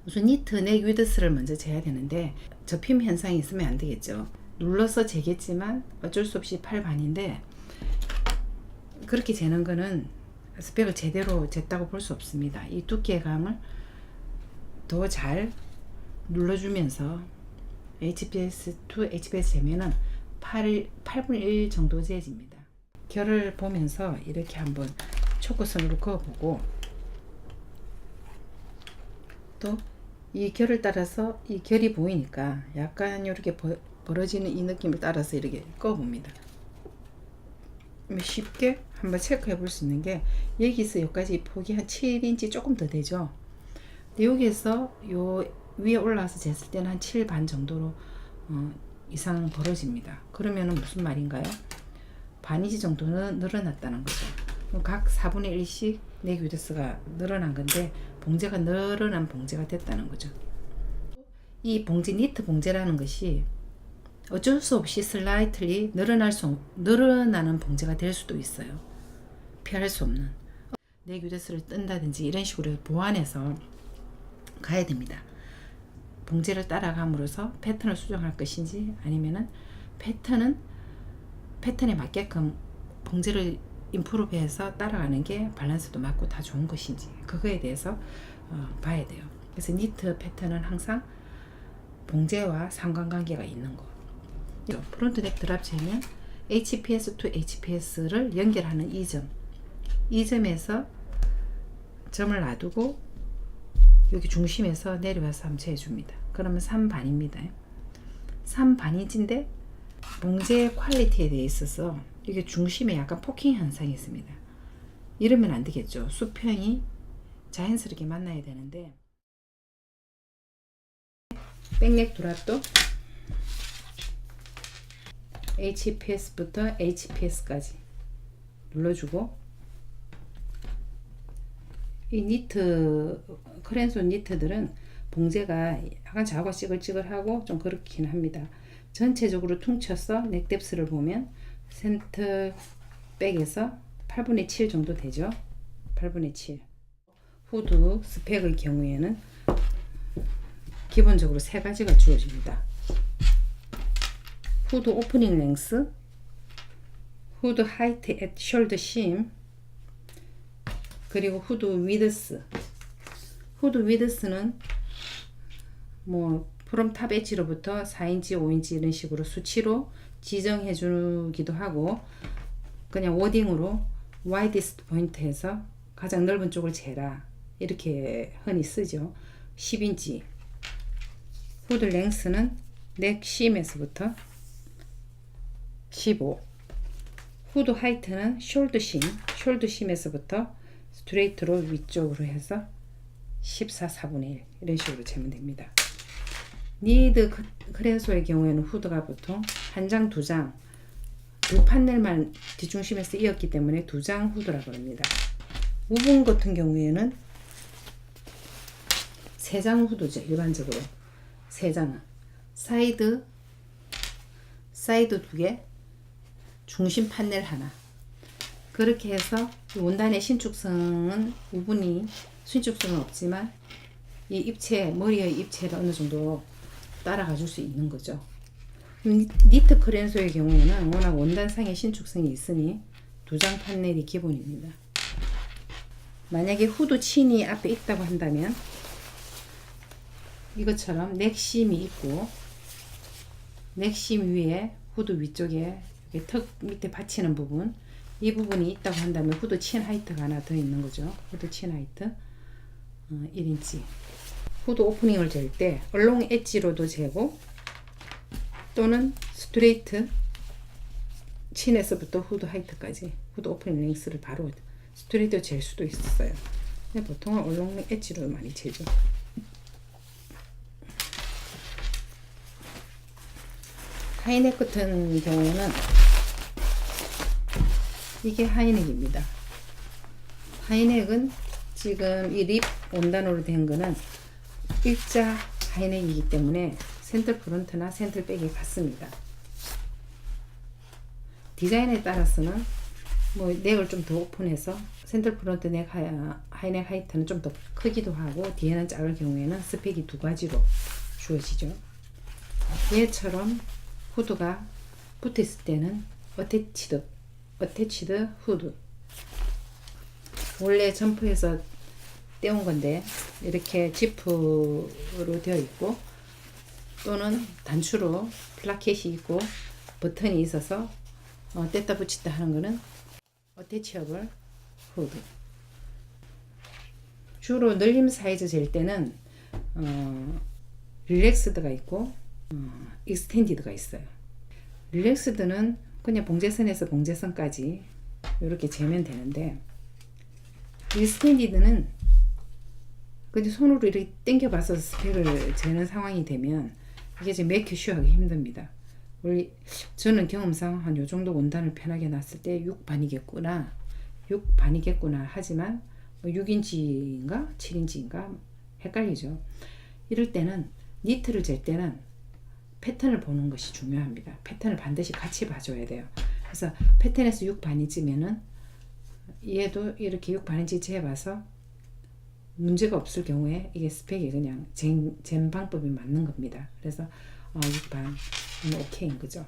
우선 니트 넥 위드스를 먼저 재야 되는데 접힘 현상이 있으면 안 되겠죠. 눌러서 재겠지만 어쩔 수 없이 팔반인데 그렇게 재는 거는 스펙을 제대로 쟀다고 볼 수 없습니다. 이 두께감을 더 잘 눌러주면서 HPS to HPS 재면은 8분의 1 정도 재집니다. 결을 보면서 이렇게 한번 초코선으로 그어보고 또 이 결을 따라서 이 결이 보이니까 약간 이렇게 벌어지는 이 느낌을 따라서 이렇게 그어봅니다. 쉽게 한번 체크해 볼 수 있는 게 여기서 여기까지 폭이 한 7인치 조금 더 되죠. 근데 여기에서 요 위에 올라와서 쟀을 때는 한 7 반 정도로 이상 벌어집니다. 그러면은 무슨 말인가요? 반인치 정도는 늘어났다는 거죠. 각 4분의 1씩 넥 위드스가 늘어난 건데 봉제가 늘어난 봉제가 됐다는 거죠. 이 봉제, 니트 봉제라는 것이 어쩔 수 없이 슬라이틀리 늘어나는 봉제가 될 수도 있어요. 피할 수 없는. 넥 위드스를 뜬다든지 이런 식으로 보완해서 가야 됩니다. 봉제를 따라감으로써 패턴을 수정할 것인지 아니면은 패턴에 맞게끔 봉제를 임프루브해서 따라가는 게 밸런스도 맞고 다 좋은 것인지 그거에 대해서 봐야 돼요. 그래서 니트 패턴은 항상 봉제와 상관관계가 있는 거. 프론트 넥 드랍 재면 HPS to HPS를 연결하는 이 점에서 점을 놔두고 여기 중심에서 내려와서 한번 재줍니다. 그러면 3반입니다. 3반인치인데 봉제 퀄리티에 대해 있어서 이게 중심에 약간 포킹 현상이 있습니다. 이러면 안 되겠죠. 수평이 자연스럽게 만나야 되는데 백넥 드랍도 HPS부터 HPS까지 눌러주고 이 니트 크랜손 니트들은 봉제가 약간 작고 찌글찌글하고 좀 그렇긴 합니다. 전체적으로 퉁쳐서 넥뎁스를 보면 센터 백에서 8분의 7 정도 되죠. 8분의 7. 후드 스펙의 경우에는 기본적으로 세 가지가 주어집니다. 후드 오프닝 랭스, 후드 하이트 앳 숄더 심, 그리고 후드 위드스. 후드 위드스는 뭐 프롬 탑 엣지로부터 4인치, 5인치 이런 식으로 수치로 지정해 주기도 하고 그냥 워딩으로 와이디스트 포인트에서 가장 넓은 쪽을 재라 이렇게 흔히 쓰죠. 10인치. 후드 랭스는 넥 심에서부터 15. 후드 하이트는 숄더 심에서부터 스트레이트로 위쪽으로 해서 14, 4분의 1 이런 식으로 재면 됩니다. 니드 크랜소의 경우에는 후드가 보통 한 장, 두 장, 두 판넬만 뒷중심에서 이었기 때문에 두 장 후드라고 합니다. 우분 같은 경우에는 세 장 후드죠. 일반적으로 세 장은 사이드 두 개, 중심 판넬 하나. 그렇게 해서 원단의 신축성은 신축성은 없지만 이 입체, 머리의 입체를 어느 정도 따라가 줄 수 있는 거죠. 니트 크랜소의 경우에는 워낙 원단상의 신축성이 있으니 두 장 판넬이 기본입니다. 만약에 후드 친이 앞에 있다고 한다면 이것처럼 넥심이 있고 넥심 위에 후드 위쪽에 턱 밑에 받치는 부분 이 부분이 있다고 한다면 후드 친 하이트가 하나 더 있는 거죠. 후드 친 하이트 1인치. 후드 오프닝을 잴 때 얼롱 엣지로도 재고 또는 스트레이트 친에서부터 후드 하이트까지 후드 오프닝 랭스를 바로 스트레이트로 잴 수도 있었어요. 근데 보통은 얼롱 엣지로 많이 재죠. 하이넥 같은 경우는 이게 하이넥입니다. 하이넥은 지금 이 립 원단으로 된 거는 일자 하이넥이기 때문에 센터 프론트나 센터 백이 같습니다. 디자인에 따라서는 뭐 넥을 좀 더 오픈해서 센터 프론트 넥 하이넥 하이트는 좀 더 크기도 하고 뒤에는 작을 경우에는 스펙이 두 가지로 주어지죠. 얘처럼 후드가 붙어 있을 때는 어태치드 후드. 원래 점프해서 떼온 건데 이렇게 지프로 되어 있고 또는 단추로 플라켓이 있고 버튼이 있어서 뗐다 붙였다 하는 거는 어태치어블 후드. 주로 늘림 사이즈 잴 때는 릴렉스드가 있고 익스텐디드가 있어요. 릴렉스드는 그냥 봉제선에서 봉제선까지 이렇게 재면 되는데 익스텐디드는 근데 손으로 이렇게 당겨봐서 스펙을 재는 상황이 되면 이게 지금 매큐 슈하기 힘듭니다. 원래 저는 경험상 한 요 정도 원단을 편하게 놨을 때 6반이겠구나 6반이겠구나 하지만 6인치인가 7인치인가 헷갈리죠. 이럴 때는 니트를 잴 때는 패턴을 보는 것이 중요합니다. 패턴을 반드시 같이 봐줘야 돼요. 그래서 패턴에서 6반이지면은 얘도 이렇게 6반인치 재봐서 문제가 없을 경우에 이게 스펙이 그냥 잰 방법이 맞는 겁니다. 그래서 6반 오케이인 거죠.